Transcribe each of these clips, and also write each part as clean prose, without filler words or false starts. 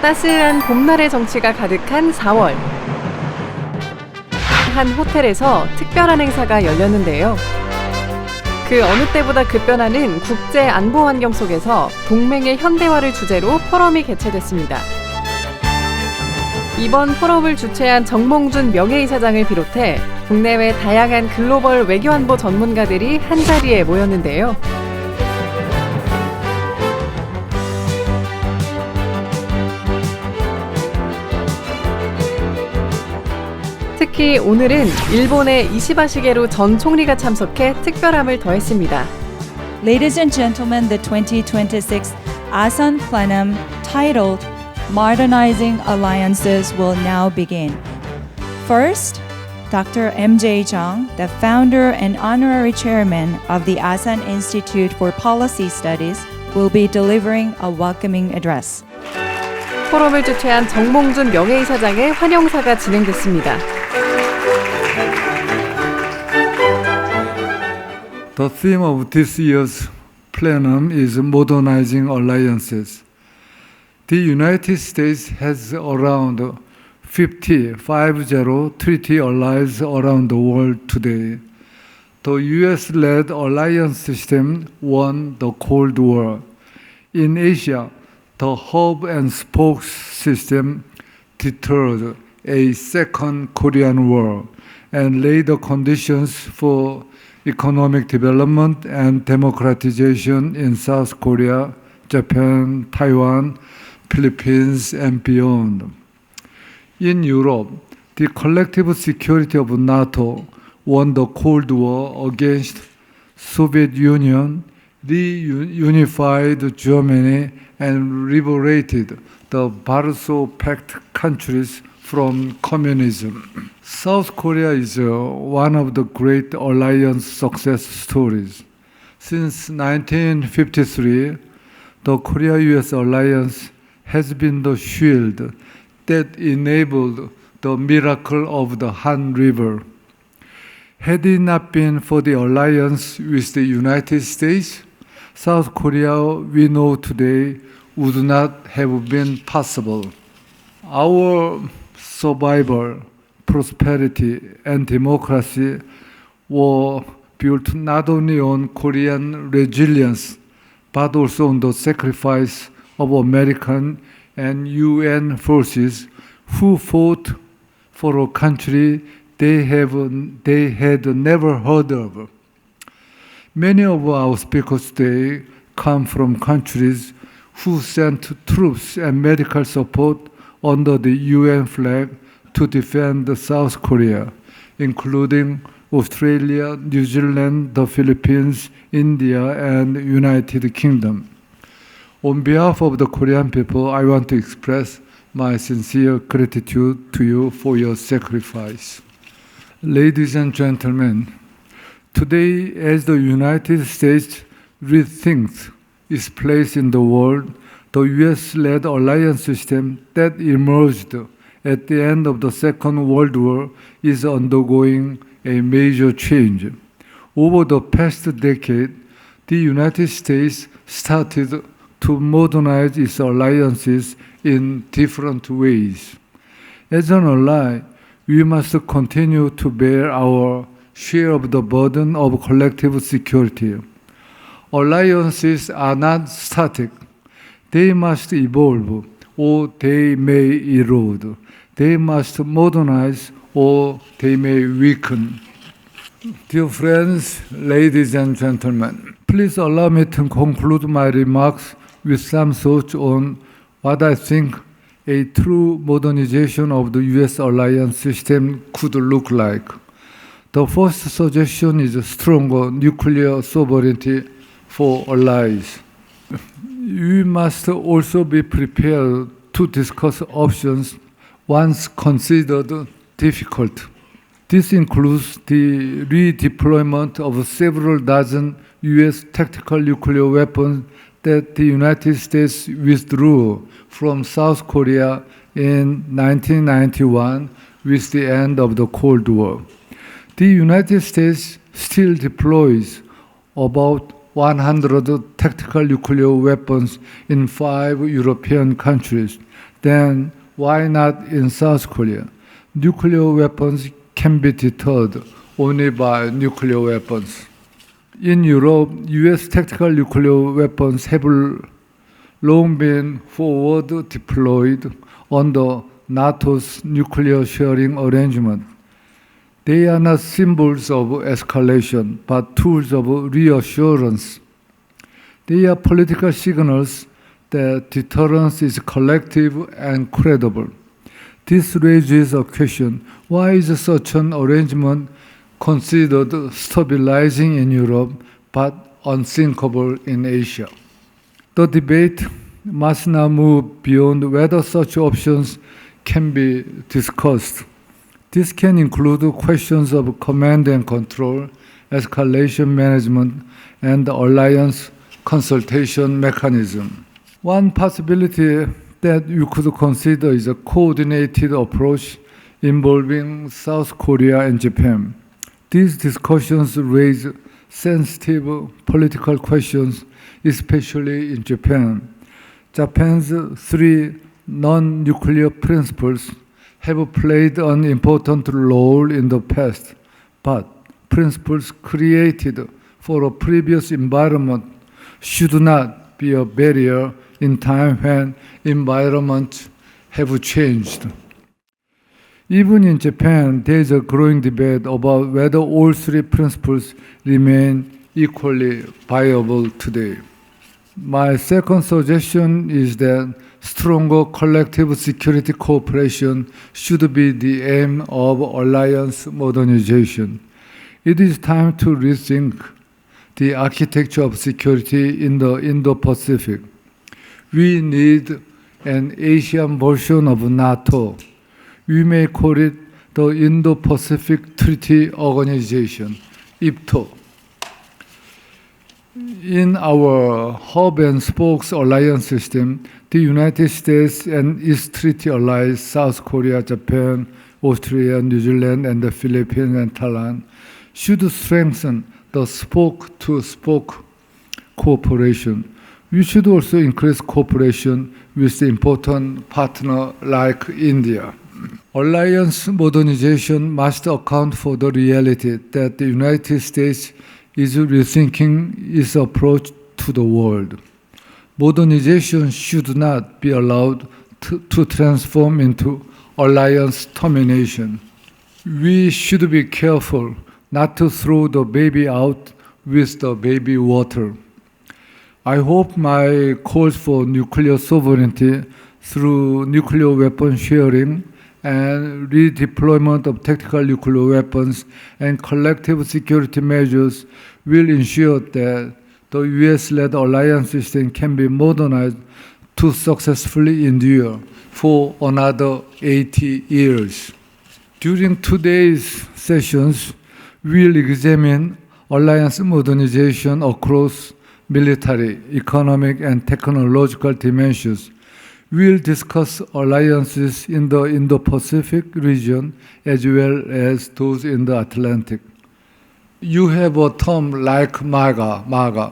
따스한 봄날의 정취가 가득한 4월. 한 호텔에서 특별한 행사가 열렸는데요. 그 어느 때보다 급변하는 국제 안보 환경 속에서 동맹의 현대화를 주제로 포럼이 개최됐습니다. 이번 포럼을 주최한 정몽준 명예이사장을 비롯해 국내외 다양한 글로벌 외교안보 전문가들이 한자리에 모였는데요. 특히 오늘은 일본의 이시바 시게루 전 총리가 참석해 특별함을 더했습니다. Ladies and gentlemen, the 2026 ASEAN Plenum titled Modernizing Alliances will now begin. First, Dr. MJ Jung, the founder and honorary chairman of the ASEAN Institute for Policy Studies, will be delivering a welcoming address. 포럼을 주최한 정몽준 명예이사장의 환영사가 진행됐습니다. The theme of this year's plenum is modernizing alliances. The United States has around 50 treaty allies around the world today. The US-led alliance system won the Cold War. In Asia, the hub and spoke system deterred a second Korean War and laid the conditions for economic development and democratization in South Korea, Japan, Taiwan, Philippines, and beyond. In Europe, the collective security of NATO won the Cold War against Soviet Union, reunified Germany, and liberated the Warsaw Pact countries from communism. South Korea is one of the great alliance success stories. Since 1953, the Korea-US alliance has been the shield that enabled the miracle of the Han River. Had it not been for the alliance with the United States, South Korea we know today would not have been possible. Our survival, prosperity, and democracy were built not only on Korean resilience, but also on the sacrifice of American and UN forces who fought for a country they had never heard of. Many of our speakers today come from countries who sent troops and medical support under the UN flag to defend South Korea, including Australia, New Zealand, the Philippines, India, and United Kingdom. On behalf of the Korean people, I want to express my sincere gratitude to you for your sacrifice. Ladies and gentlemen, today, as the United States rethinks its place in the world, the US-led alliance system that emerged at the end of the Second World War is undergoing a major change. Over the past decade, the United States started to modernize its alliances in different ways. As an ally, we must continue to bear our share of the burden of collective security. Alliances are not static. They must evolve, or they may erode. They must modernize, or they may weaken. Dear friends, ladies and gentlemen, please allow me to conclude my remarks with some thoughts on what I think a true modernization of the US alliance system could look like. The first suggestion is a stronger nuclear sovereignty for allies. We must also be prepared to discuss options once considered difficult. This includes the redeployment of several dozen US tactical nuclear weapons that the United States withdrew from South Korea in 1991 with the end of the Cold War. The United States still deploys about 100 tactical nuclear weapons in 5 European countries, then why not in South Korea? Nuclear weapons can be deterred only by nuclear weapons. In Europe, US tactical nuclear weapons have long been forward deployed under NATO's nuclear sharing arrangement. They are not symbols of escalation, but tools of reassurance. They are political signals that deterrence is collective and credible. This raises a question: why is such an arrangement considered stabilizing in Europe but unthinkable in Asia? The debate must now move beyond whether such options can be discussed. This can include questions of command and control, escalation management, and the alliance consultation mechanism. One possibility that you could consider is a coordinated approach involving South Korea and Japan. These discussions raise sensitive political questions, especially in Japan. Japan's 3 non-nuclear principles have played an important role in the past, but principles created for a previous environment should not be a barrier in time when environments have changed. Even in Japan, there is a growing debate about whether all 3 principles remain equally viable today. My second suggestion is that stronger collective security cooperation should be the aim of alliance modernization. It is time to rethink the architecture of security in the Indo-Pacific. We need an Asian version of NATO. We may call it the Indo-Pacific Treaty Organization, IPTO. In our hub and spokes alliance system, the United States and its treaty allies, South Korea, Japan, Australia, New Zealand, and the Philippines and Thailand, should strengthen the spoke-to-spoke cooperation. We should also increase cooperation with the important partner like India. Alliance modernization must account for the reality that the United States is rethinking its approach to the world. Modernization should not be allowed to transform into alliance termination. We should be careful not to throw the baby out with the baby water. I hope my calls for nuclear sovereignty through nuclear weapon sharing and redeployment of tactical nuclear weapons and collective security measures will ensure that the US-led alliance system can be modernized to successfully endure for another 80 years. During today's sessions, we'll examine alliance modernization across military, economic, and technological dimensions. We'll discuss alliances in the Indo-Pacific region as well as those in the Atlantic. You have a term like MAGA.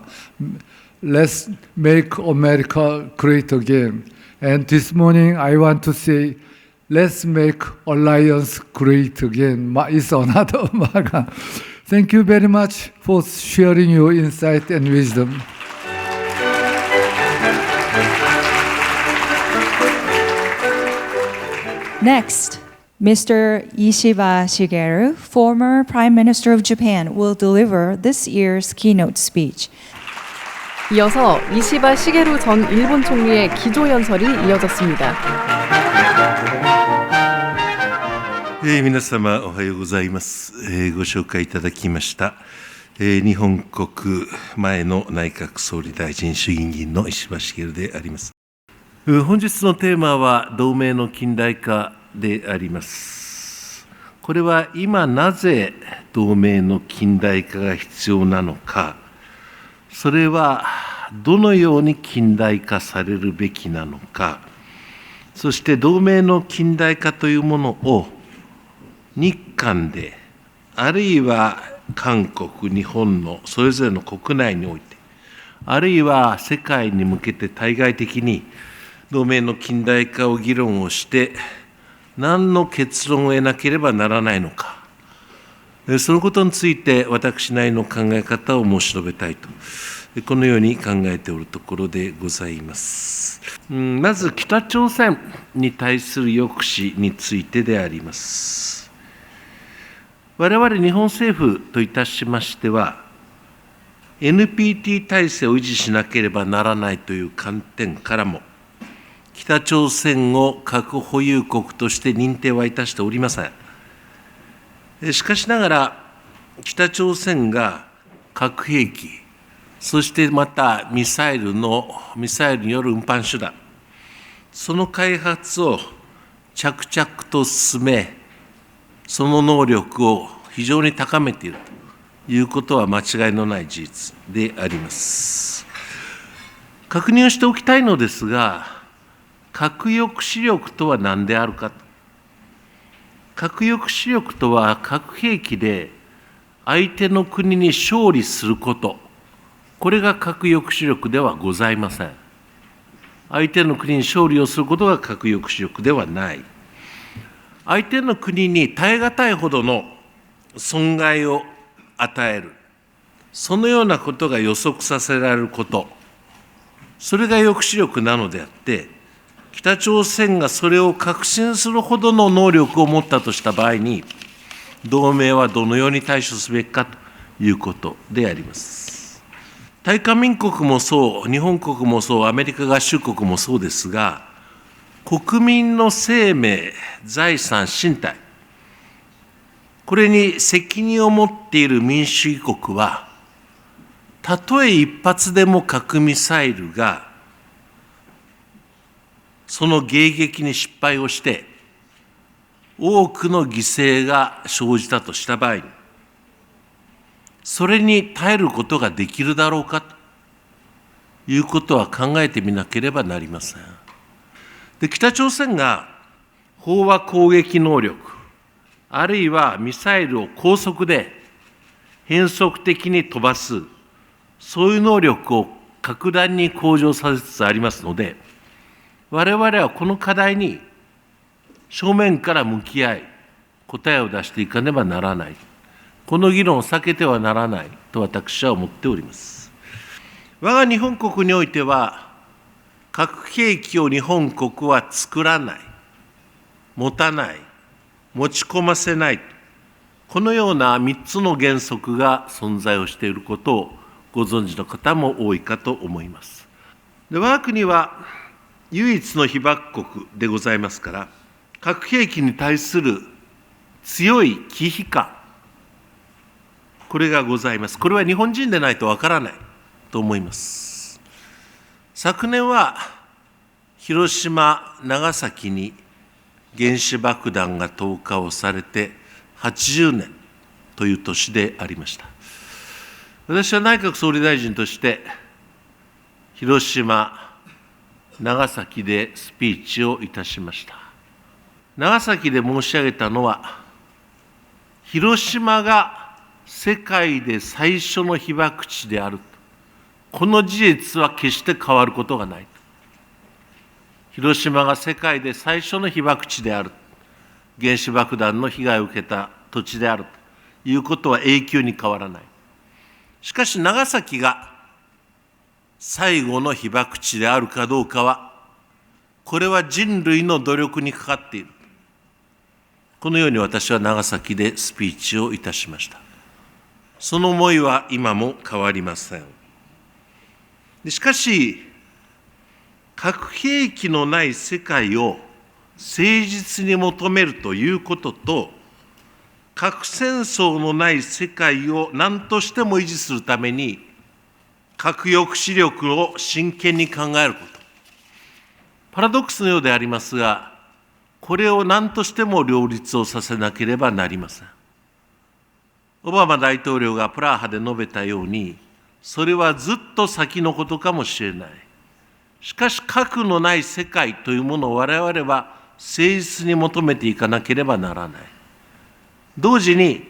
Let's make America great again. And this morning I want to say, let's make alliance great again. It's another MAGA. Thank you very much for sharing your insight and wisdom. Next, Mr. Ishiba Shigeru, former Prime Minister of Japan, will deliver this year's keynote speech. 이어서 이시바 시게루 전 일본 총리의 기조연설이 이어졌습니다. 皆様おはようございます。ご紹介いただきました、日本国前の内閣総理大臣衆議院議員の石破茂であります。本日のテーマは同盟の近代化であります。これは今なぜ同盟の近代化が必要なのか、それはどのように近代化されるべきなのか、そして同盟の近代化というものを日韓で、あるいは韓国、日本のそれぞれの国内において、あるいは世界に向けて対外的に同盟の近代化を議論をして、何の結論を得なければならないのか、そのことについて私なりの考え方を申し述べたいと、このように考えておるところでございます。まず北朝鮮に対する抑止についてであります。我々日本政府といたしましては、NPT 体制を維持しなければならないという観点からも、北朝鮮を核保有国として認定はいたしておりません。しかしながら、北朝鮮が核兵器、そしてまたミサイルによる運搬手段、その開発を着々と進め、その能力を非常に高めているということは間違いのない事実であります。確認をしておきたいのですが、核抑止力とは何であるか。核抑止力とは核兵器で相手の国に勝利すること、これが核抑止力ではございません。相手の国に勝利をすることが核抑止力ではない。相手の国に耐え難いほどの損害を与える、そのようなことが予測させられること、それが抑止力なのであって、北朝鮮がそれを確信するほどの能力を持ったとした場合に、同盟はどのように対処すべきかということであります。大韓民国もそう、日本国もそう、アメリカ合衆国もそうですが、国民の生命、財産、身体、これに責任を持っている民主主義国は、たとえ一発でも核ミサイルが、その迎撃に失敗をして、多くの犠牲が生じたとした場合に、それに耐えることができるだろうかということは考えてみなければなりません。で、北朝鮮が飽和攻撃能力、あるいはミサイルを高速で変則的に飛ばす、そういう能力を格段に向上させつつありますので、我々はこの課題に正面から向き合い、答えを出していかねばならない。この議論を避けてはならないと私は思っております。我が日本国においては、核兵器を日本国は作らない、持たない、持ち込ませない、このような3つの原則が存在をしていることをご存知の方も多いかと思います。で、我が国は唯一の被爆国でございますから、核兵器に対する強い忌避感、これがございます。これは日本人でないとわからないと思います。昨年は広島、長崎に原子爆弾が投下をされて80年という年でありました。私は内閣総理大臣として広島、長崎でスピーチをいたしました。長崎で申し上げたのは、広島が世界で最初の被爆地である。この事実は決して変わることがない。広島が世界で最初の被爆地である。原子爆弾の被害を受けた土地であるということは永久に変わらない。しかし長崎が最後の被爆地であるかどうかは、これは人類の努力にかかっている。このように私は長崎でスピーチをいたしました。その思いは今も変わりません。しかし、核兵器のない世界を誠実に求めるということと、核戦争のない世界を何としても維持するために、核抑止力を真剣に考えること。パラドックスのようでありますが、これを何としても両立をさせなければなりません。オバマ大統領がプラハで述べたように、それはずっと先のことかもしれない。しかし核のない世界というものを我々は誠実に求めていかなければならない。同時に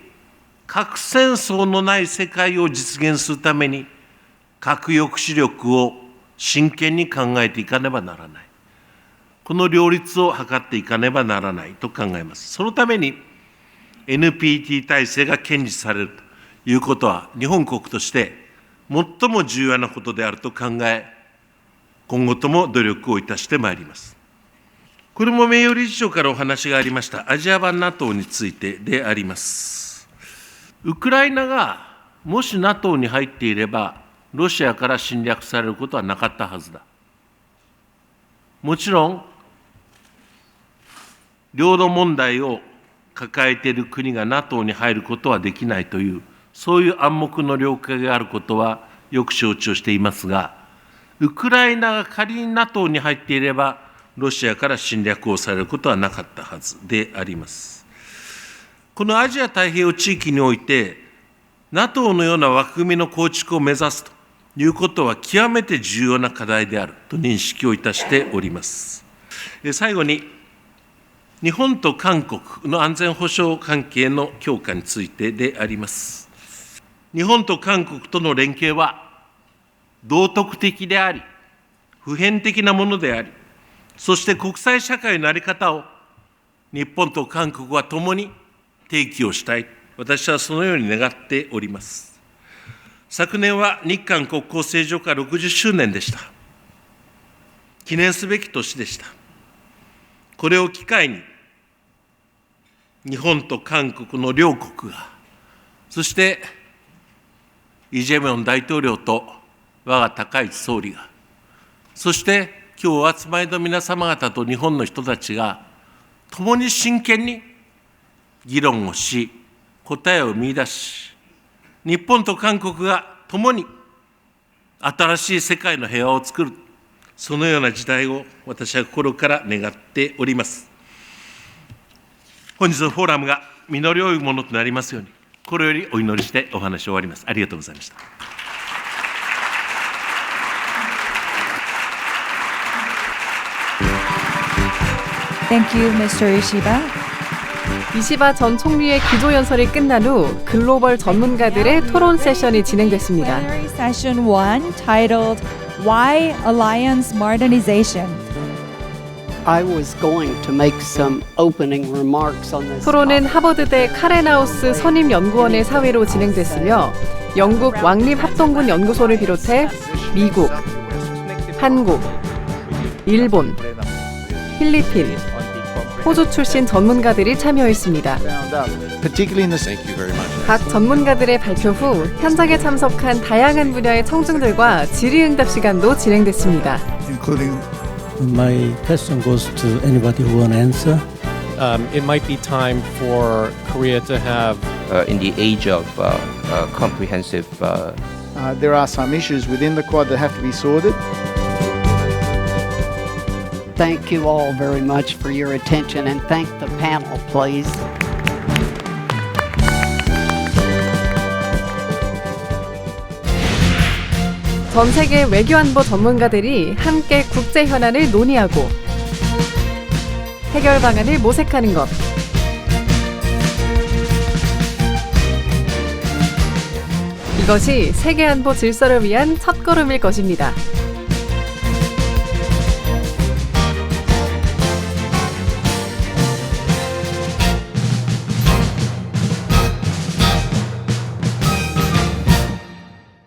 核戦争のない世界を実現するために、核抑止力を真剣に考えていかねばならない。この両立を図っていかねばならないと考えます。そのために NPT 体制が堅持されるということは、日本国として最も重要なことであると考え、今後とも努力をいたしてまいります。これも名誉理事長からお話がありましたアジア版 NATO についてであります。ウクライナがもし NATO に入っていれば、ロシアから侵略されることはなかったはずだ。もちろん、領土問題を抱えている国が NATO に入ることはできないという、そういう暗黙の了解があることはよく承知をしていますが、ウクライナが仮に NATO に入っていれば、ロシアから侵略をされることはなかったはずであります。このアジア太平洋地域において、NATO のような枠組みの構築を目指すということは極めて重要な課題であると認識をいたしております。最後に、日本と韓国の安全保障関係の強化についてであります。日本と韓国との連携は道徳的であり、普遍的なものであり、そして国際社会の在り方を日本と韓国は共に提起をしたい。私はそのように願っております。昨年は日韓国交正常化60周年でした。記念すべき年でした。これを機会に、日本と韓国の両国が、そしてイ・ジェミョン大統領と我が高市総理が、そして今日お集まりの皆様方と日本の人たちが、共に真剣に議論をし、答えを見出し、日本と韓国が共に新しい世界の平和を作る、そのような時代を私は心から願っております。本日のフォーラムが実り多いものとなりますように、心よりお祈りしてお話を終わります。ありがとうございました。Thank you, Mr. Ishiba. 이시바 전 총리의 기조연설이 끝난 후 글로벌 전문가들의 토론 세션이 진행됐습니다. Plenary session 1 titled Why Alliance Modernization? I was going to make some opening remarks on this. 토론은 하버드대 카렌하우스 선임연구원의 사회로 진행됐으며 영국 왕립합동군 연구소를 비롯해 미국, 한국, 일본, 필리핀, 호주 출신 전문가들이 참여했습니다. 각 전문가들의 발표 후 현장에 참석한 다양한 분야의 청중들과 질의응답 시간도 진행됐습니다. including My question goes to anybody who want to answer. It might be time for Korea to have in the age of comprehensive there are some issues within the Quad that have to be sorted. Thank you all very much for your attention and thank the panel, please. 전 세계 외교안보 전문가들이 함께 국제 현안을 논의하고 해결 방안을 모색하는 것. 이것이 세계 안보 질서를 위한 첫걸음일 것입니다.